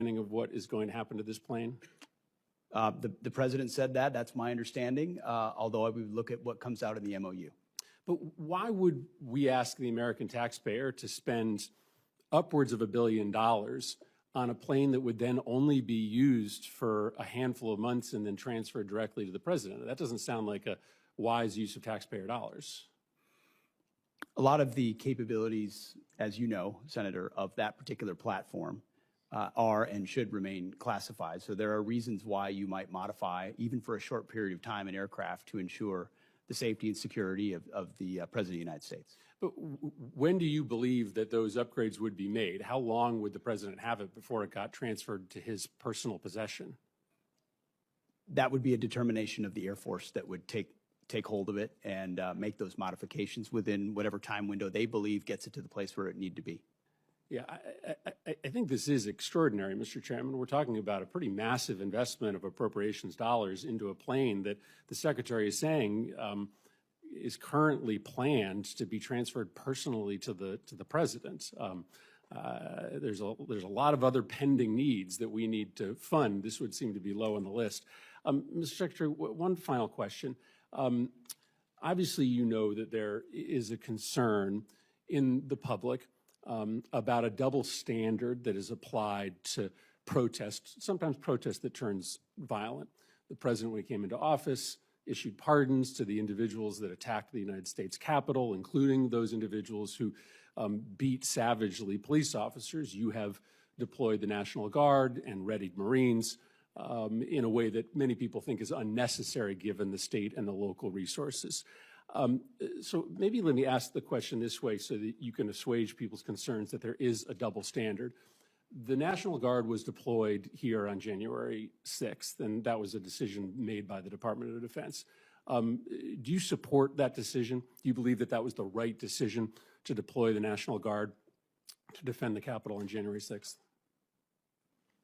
of what is going to happen to this plane? The president said that. That's my understanding, although I would look at what comes out in the MOU. But why would we ask the American taxpayer to spend upwards of $1 billion on a plane that would then only be used for a handful of months and then transferred directly to the president? That doesn't sound like a wise use of taxpayer dollars. A lot of the capabilities, as you know, Senator, of that particular platform are and should remain classified. So there are reasons why you might modify, even for a short period of time, an aircraft to ensure the safety and security of the President of the United States. But when do you believe that those upgrades would be made? How long would the president have it before it got transferred to his personal possession? That would be a determination of the Air Force that would take hold of it and make those modifications within whatever time window they believe gets it to the place where it need to be. Yeah, I think this is extraordinary, Mr. Chairman. We're talking about a pretty massive investment of appropriations dollars into a plane that the Secretary is saying is currently planned to be transferred personally to the President. There's a lot of other pending needs that we need to fund. This would seem to be low on the list. Mr. Secretary, one final question. Obviously, you know that there is a concern in the public about a double standard that is applied to protest, sometimes protest that turns violent. The president, when he came into office, issued pardons to the individuals that attacked the United States Capitol, including those individuals who beat savagely police officers. You have deployed the National Guard and readied Marines in a way that many people think is unnecessary given the state and the local resources. So maybe let me ask the question this way so that you can assuage people's concerns that there is a double standard. The National Guard was deployed here on January 6th, and that was a decision made by the Department of Defense. Do you support that decision? Do you believe that that was the right decision to deploy the National Guard to defend the Capitol on January 6th?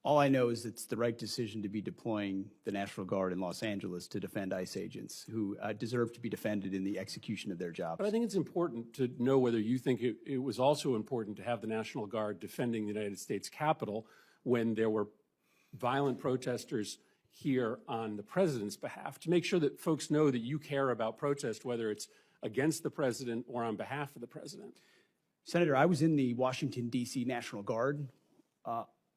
All I know is it's the right decision to be deploying the National Guard in Los Angeles to defend ICE agents who deserve to be defended in the execution of their jobs. But I think it's important to know whether you think it was also important to have the National Guard defending the United States Capitol when there were violent protesters here on the president's behalf, to make sure that folks know that you care about protest, whether it's against the president or on behalf of the president. Senator, I was in the Washington, D.C. National Guard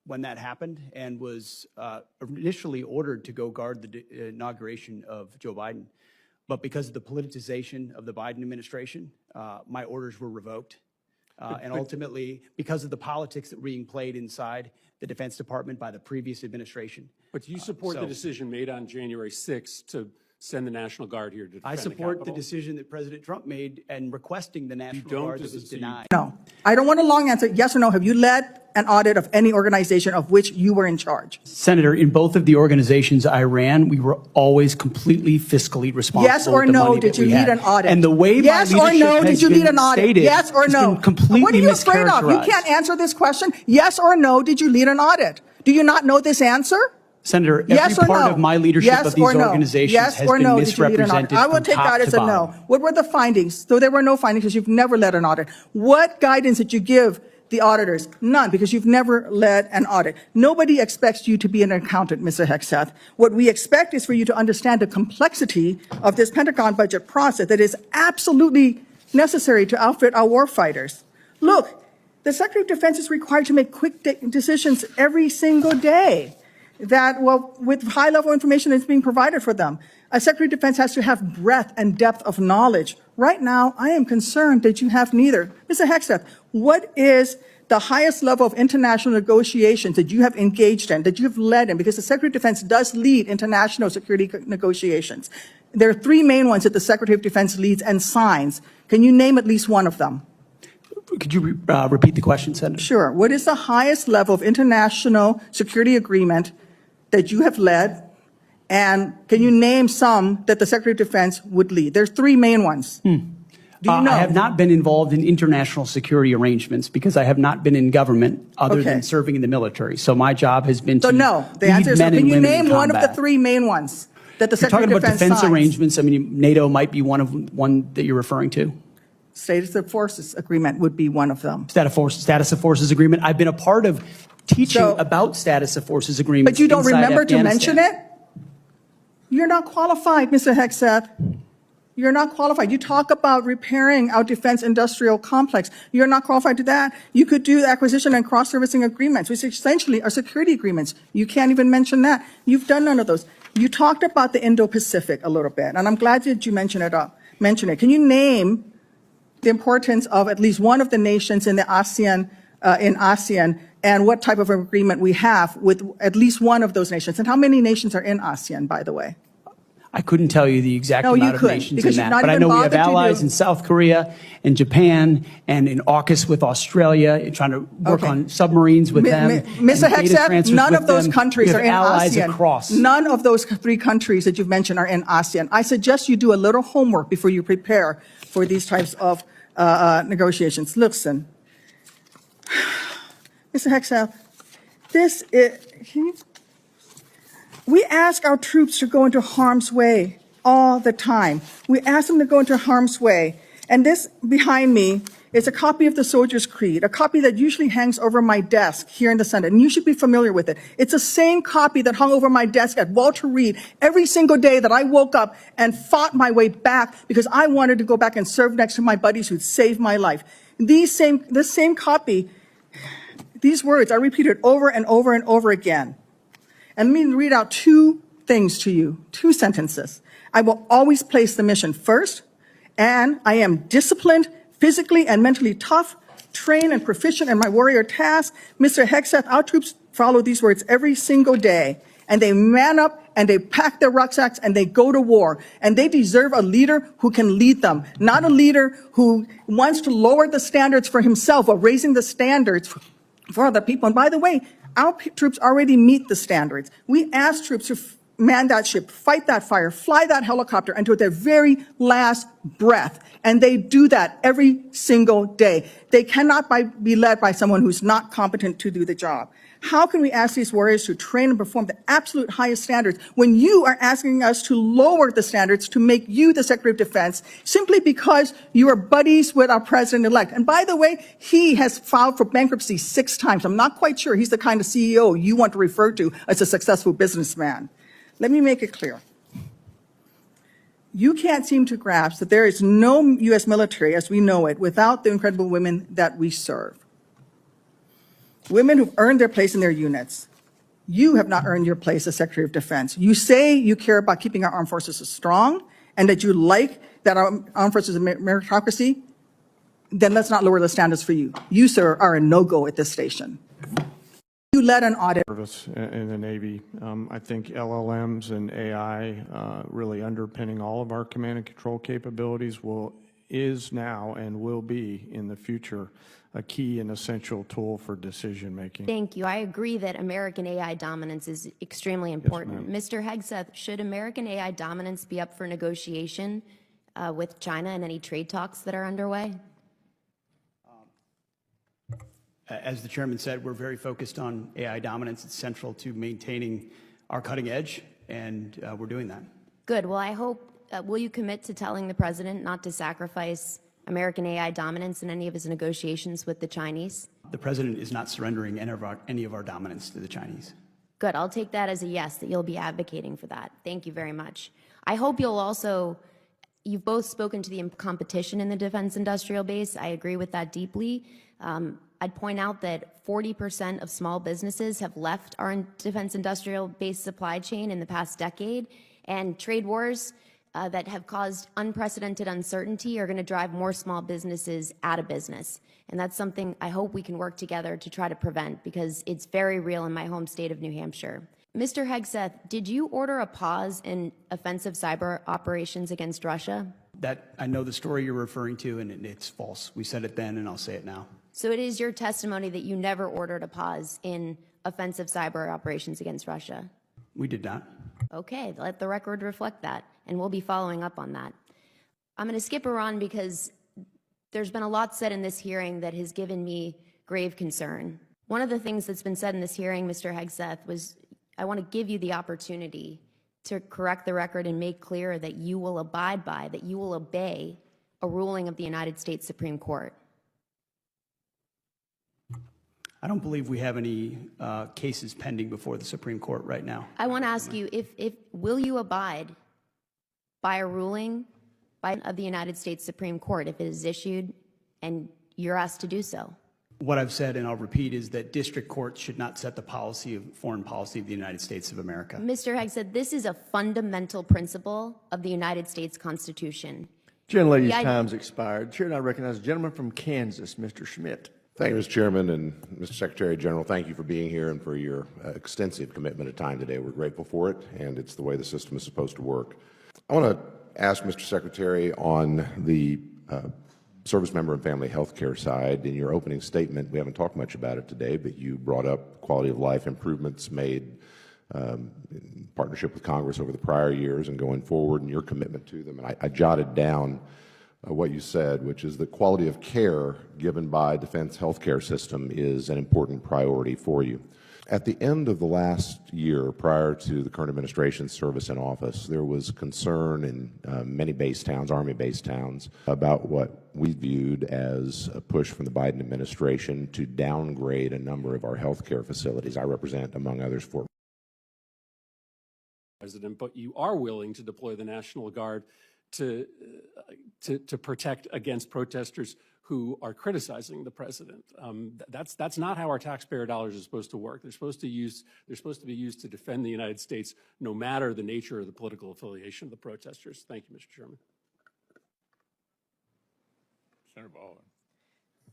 when that happened and was initially ordered to go guard the inauguration of Joe Biden. But because of the politicization of the Biden administration, my orders were revoked. And ultimately, because of the politics that were being played inside the Defense Department by the previous administration. But do you support the decision made on January 6th to send the National Guard here to defend the Capitol? I support the decision that President Trump made and requesting the National Guard that was denied. No. I don't want a long answer. Yes or no. Have you led an audit of any organization of which you were in charge? Senator, in both of the organizations I ran, we were always completely fiscally responsible. Yes or no, did you lead an audit? And the way yes my or no, did you lead an audit? Stated, yes or no? What are you afraid of? You can't answer this question. Yes or no, did you lead an audit? Do you not know this answer? Senator, yes every part of my leadership of these organizations has been misrepresented. I will take that as a no. What were the findings? So there were no findings because you've never led an audit. What guidance did you give the auditors? None, because you've never led an audit. Nobody expects you to be an accountant, Mr. Hegseth. What we expect is for you to understand the complexity of this Pentagon budget process that is absolutely necessary to outfit our warfighters. Look, the Secretary of Defense is required to make quick decisions every single day that, well, with high-level information that's being provided for them. A Secretary of Defense has to have breadth and depth of knowledge. Right now, I am concerned that you have neither. Mr. Hegseth, what is the highest level of international negotiations that you have engaged in, that you have led in? Because the Secretary of Defense does lead international security negotiations. There are three main ones that the Secretary of Defense leads and signs. Can you name at least one of them? Could you repeat the question, Senator? Sure. What is the highest level of international security agreement that you have led, and can you name some that the Secretary of Defense would lead? There's three main ones. Do you know? I have not been involved in international security arrangements because I have not been in government other than serving in the military. So my job has been to no. The lead answer is men can and you women name in one of the combat. three main ones that the Secretary of Defense You're talking about defense signs? arrangements. I mean, NATO might be one that you're referring to. Status of Forces Agreement would be one of them. Status of Forces Agreement. I've been a part of teaching So- about status of forces agreements. But you don't inside remember to Afghanistan. mention it? You're not qualified, Mr. Hegseth. You're not qualified. You talk about repairing our defense industrial complex. You're not qualified to that. You could do acquisition and cross-servicing agreements, which essentially are security agreements. You can't even mention that. You've done none of those. You talked about the Indo-Pacific a little bit, and I'm glad that you mentioned it. Can you name the importance of at least one of the nations in the ASEAN, and what type of agreement we have with at least one of those nations? And how many nations are in ASEAN, by the way? I couldn't tell you the exact No, you amount of couldn't, nations because in you've that, not but I even know we have bothered to allies do- in South Korea and Japan and in AUKUS with Australia, trying to work Okay. on submarines with them. Mr. and data Hegseth, transfers none with of those them. countries We are have in allies ASEAN. across. None of those 3 countries that you've mentioned are in ASEAN. I suggest you do a little homework before you prepare for these types of negotiations. Listen, Mr. Hegseth, we ask our troops to go into harm's way all the time. We ask them to go into harm's way. And this behind me is a copy of the Soldier's Creed, a copy that usually hangs over my desk here in the Senate, and you should be familiar with it. It's the same copy that hung over my desk at Walter Reed every single day that I woke up and fought my way back because I wanted to go back and serve next to my buddies who'd saved my life. This same copy, these words are repeated over and over and over again. And let me read out 2 things to you, 2 sentences. I will always place the mission first, and I am disciplined, physically and mentally tough, trained and proficient in my warrior task. Mr. Hegseth, our troops follow these words every single day, and they man up and they pack their rucksacks and they go to war. And they deserve a leader who can lead them, not a leader who wants to lower the standards for himself or raising the standards for other people. And by the way, our troops already meet the standards. We ask troops to man that ship, fight that fire, fly that helicopter until their very last breath. And they do that every single day. They cannot be led by someone who's not competent to do the job. How can we ask these warriors to train and perform the absolute highest standards when you are asking us to lower the standards to make you the Secretary of Defense simply because you are buddies with our president-elect? And by the way, he has filed for bankruptcy 6 times. I'm not quite sure he's the kind of CEO you want to refer to as a successful businessman. Let me make it clear. You can't seem to grasp that there is no U.S. military as we know it without the incredible women that we serve. Women who've earned their place in their units. You have not earned your place as Secretary of Defense. You say you care about keeping our armed forces strong and that you like that our armed forces are meritocracy, then let's not lower the standards for you. You, sir, are a no-go at this station. You led an audit. Service in the Navy. I think LLMs and AI really underpinning all of our command and control capabilities is now and will be in the future a key and essential tool for decision making. Thank you. I agree that American AI dominance is extremely important. Mr. Hegseth, should American AI dominance be up for negotiation with China and any trade talks that are underway? As the chairman said, we're very focused on AI dominance. It's central to maintaining our cutting edge, and we're doing that. Good. Well, I hope, will you commit to telling the president not to sacrifice American AI dominance in any of his negotiations with the Chinese? The president is not surrendering any of our dominance to the Chinese. Good. I'll take that as a yes, that you'll be advocating for that. Thank you very much. I hope you'll also, you've both spoken to the competition in the defense industrial base. I agree with that deeply. I'd point out that 40% of small businesses have left our defense industrial base supply chain in the past decade, and trade wars that have caused unprecedented uncertainty are going to drive more small businesses out of business. And that's something I hope we can work together to try to prevent, because it's very real in my home state of New Hampshire. Mr. Hegseth, did you order a pause in offensive cyber operations against Russia? That, I know the story you're referring to, and it's false. We said it then, and I'll say it now. So it is your testimony that you never ordered a pause in offensive cyber operations against Russia? We did not. Okay, let the record reflect that, and we'll be following up on that. I'm going to skip around because there's been a lot said in this hearing that has given me grave concern. One of the things that's been said in this hearing, Mr. Hegseth, was I want to give you the opportunity to correct the record and make clear that you will abide by, that you will obey a ruling of the United States Supreme Court. I don't believe we have any cases pending before the Supreme Court right now. I want to ask you, will you abide by a ruling of the United States Supreme Court if it is issued and you're asked to do so? What I've said, and I'll repeat, is that district courts should not set the foreign policy of the United States of America. Mr. Hegseth, this is a fundamental principle of the United States Constitution. Gentlelady's time's expired. Chair, and I recognize the gentleman from Kansas, Mr. Schmidt. Thank you, Mr. Chairman, and Mr. Secretary General, thank you for being here and for your extensive commitment of time today. We're grateful for it, and it's the way the system is supposed to work. I want to ask Mr. Secretary on the service member and family health care side. In your opening statement, we haven't talked much about it today, but you brought up quality of life improvements made in partnership with Congress over the prior years and going forward, and your commitment to them. And I jotted down what you said, which is the quality of care given by defense healthcare system is an important priority for you. At the end of the last year, prior to the current administration's service in office, there was concern in many base towns, Army base towns, about what we viewed as a push from the Biden administration to downgrade a number of our healthcare facilities. I represent, among others, Fort President, but you are willing to deploy the National Guard to protect against protesters who are criticizing the president. That's not how our taxpayer dollars are supposed to work. They're supposed to be used to defend the United States, no matter the nature of the political affiliation of the protesters. Thank you, Mr. Chairman. Senator Baldwin.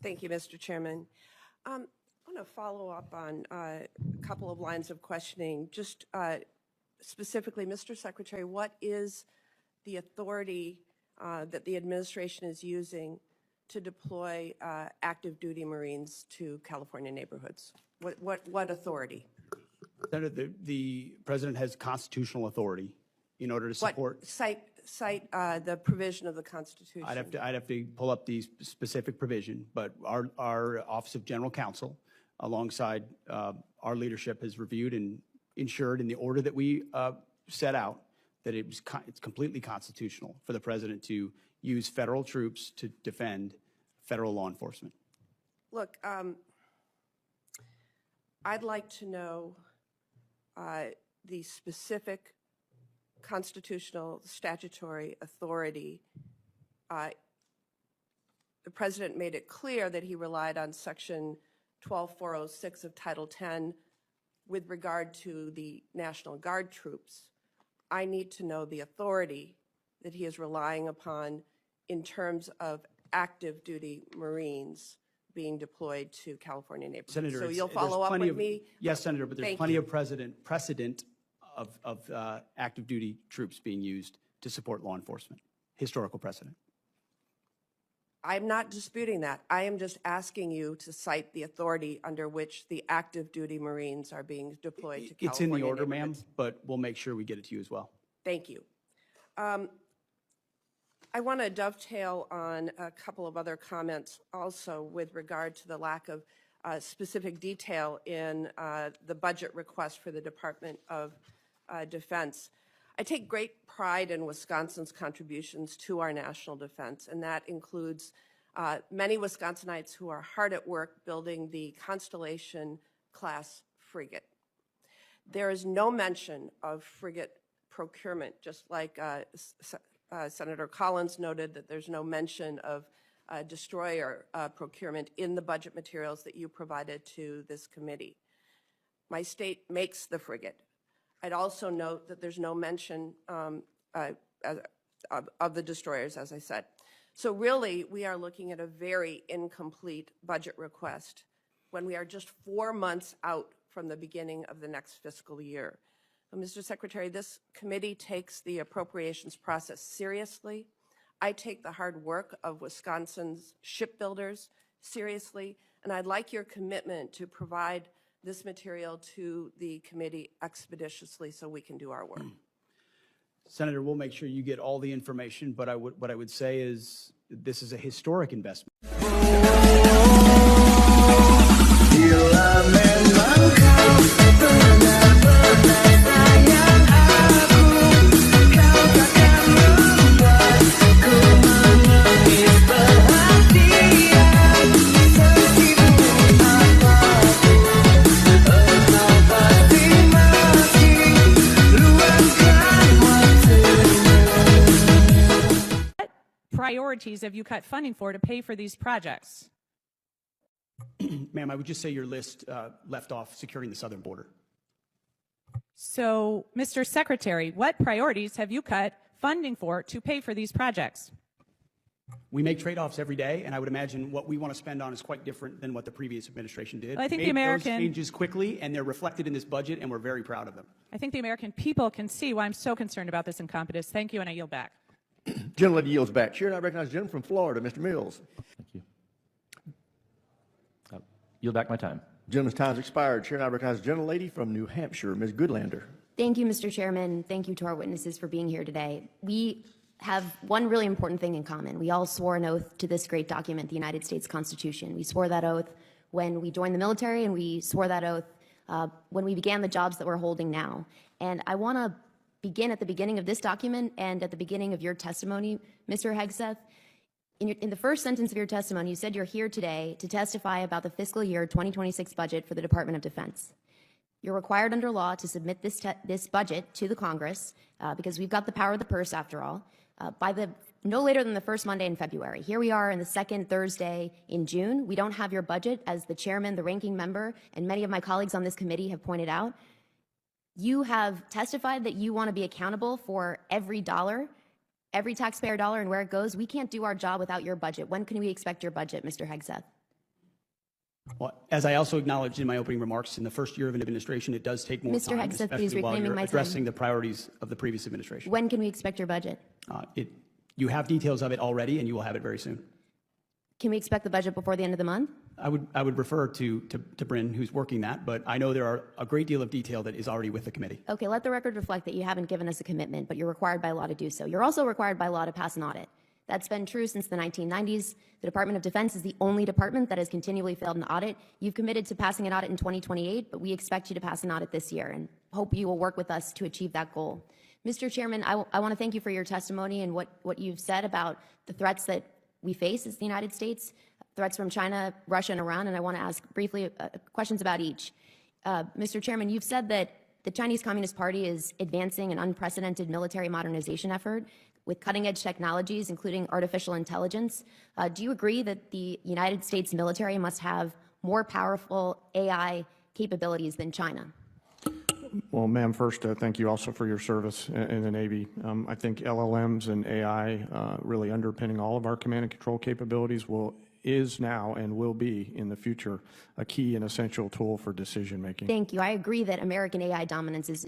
Thank you, Mr. Chairman. I want to follow up on a couple of lines of questioning. Just specifically, Mr. Secretary, what is the authority that the administration is using to deploy active duty Marines to California neighborhoods? What authority? Senator, the President has constitutional authority in order to support. Cite the provision of the Constitution. I'd have to pull up the specific provision, but our Office of General Counsel, alongside our leadership, has reviewed and ensured in the order that we set out that it's completely constitutional for the President to use federal troops to defend federal law enforcement. Look, I'd like to know the specific constitutional statutory authority. The President made it clear that he relied on Section 12406 of Title 10 with regard to the National Guard troops. I need to know the authority that he is relying upon in terms of active duty Marines being deployed to California neighborhoods. Senator, so you'll follow up with me? Yes, Senator, but there's plenty of precedent of active duty troops being used to support law enforcement, historical precedent. I'm not disputing that. I am just asking you to cite the authority under which the active duty Marines are being deployed to California. It's in the order, ma'am, but we'll make sure we get it to you as well. Thank you. I want to dovetail on a couple of other comments also with regard to the lack of specific detail in the budget request for the Department of Defense. I take great pride in Wisconsin's contributions to our national defense, and that includes many Wisconsinites who are hard at work building the Constellation-class frigate. There is no mention of frigate procurement, just like Senator Collins noted that there's no mention of destroyer procurement in the budget materials that you provided to this committee. My state makes the frigate. I'd also note that there's no mention of the destroyers, as I said. So really, we are looking at a very incomplete budget request when we are just 4 months out from the beginning of the next fiscal year. Mr. Secretary, this committee takes the appropriations process seriously. I take the hard work of Wisconsin's shipbuilders seriously, and I'd like your commitment to provide this material to the committee expeditiously so we can do our work. Senator, we'll make sure you get all the information, but what I would say is this is a historic investment. priorities have you cut funding for to pay for these projects? Ma'am, I would just say your list left off securing the southern border. So, Mr. Secretary, what priorities have you cut funding for to pay for these projects? We make trade-offs every day, and I would imagine what we want to spend on is quite different than what the previous administration did. Well, I think Made the American- those changes quickly, and they're reflected in this budget, and we're very proud of them. I think the American people can see why I'm so concerned about this incompetence. Thank you, and I yield back. Gentlelady yields back. Chair, and I recognize the gentleman from Florida, Mr. Mills. Thank you. Yield back my time. Gentleman's time's expired. Chair, and I recognize the gentlelady from New Hampshire, Ms. Goodlander. Thank you, Mr. Chairman. Thank you to our witnesses for being here today. We have one really important thing in common. We all swore an oath to this great document, the United States Constitution. We swore that oath when we joined the military, and we swore that oath when we began the jobs that we're holding now. And I want to begin at the beginning of this document and at the beginning of your testimony, Mr. Hegseth. In the first sentence of your testimony, you said you're here today to testify about the fiscal year 2026 budget for the Department of Defense. You're required under law to submit this budget to the Congress because we've got the power of the purse after all, by no later than the first Monday in February. Here we are in the second Thursday in June. We don't have your budget, as the chairman, the ranking member, and many of my colleagues on this committee have pointed out. You have testified that you want to be accountable for every dollar, every taxpayer dollar, and where it goes. We can't do our job without your budget. When can we expect your budget, Mr. Hegseth? Well, as I also acknowledged in my opening remarks, in the first year of an administration, it does take more Mr. time, Hegseth, please especially while reclaiming you're my time. addressing the priorities of the previous administration. When can we expect your budget? You have details of it already, and you will have it very soon. Can we expect the budget before the end of the month? I would refer to Bryn, who's working that, but I know there are a great deal of detail that is already with the committee. Okay, let the record reflect that you haven't given us a commitment, but you're required by law to do so. You're also required by law to pass an audit. That's been true since the 1990s. The Department of Defense is the only department that has continually failed an audit. You've committed to passing an audit in 2028, but we expect you to pass an audit this year and hope you will work with us to achieve that goal. Mr. Chairman, I want to thank you for your testimony and what you've said about the threats that we face as the United States, threats from China, Russia, and Iran, and I want to ask briefly questions about each. Mr. Chairman, you've said that the Chinese Communist Party is advancing an unprecedented military modernization effort with cutting-edge technologies, including artificial intelligence. Do you agree that the United States military must have more powerful AI capabilities than China? Well, ma'am, first, thank you also for your service in the Navy. I think LLMs and AI really underpinning all of our command and control capabilities is now and will be in the future a key and essential tool for decision making. Thank you. I agree that American AI dominance is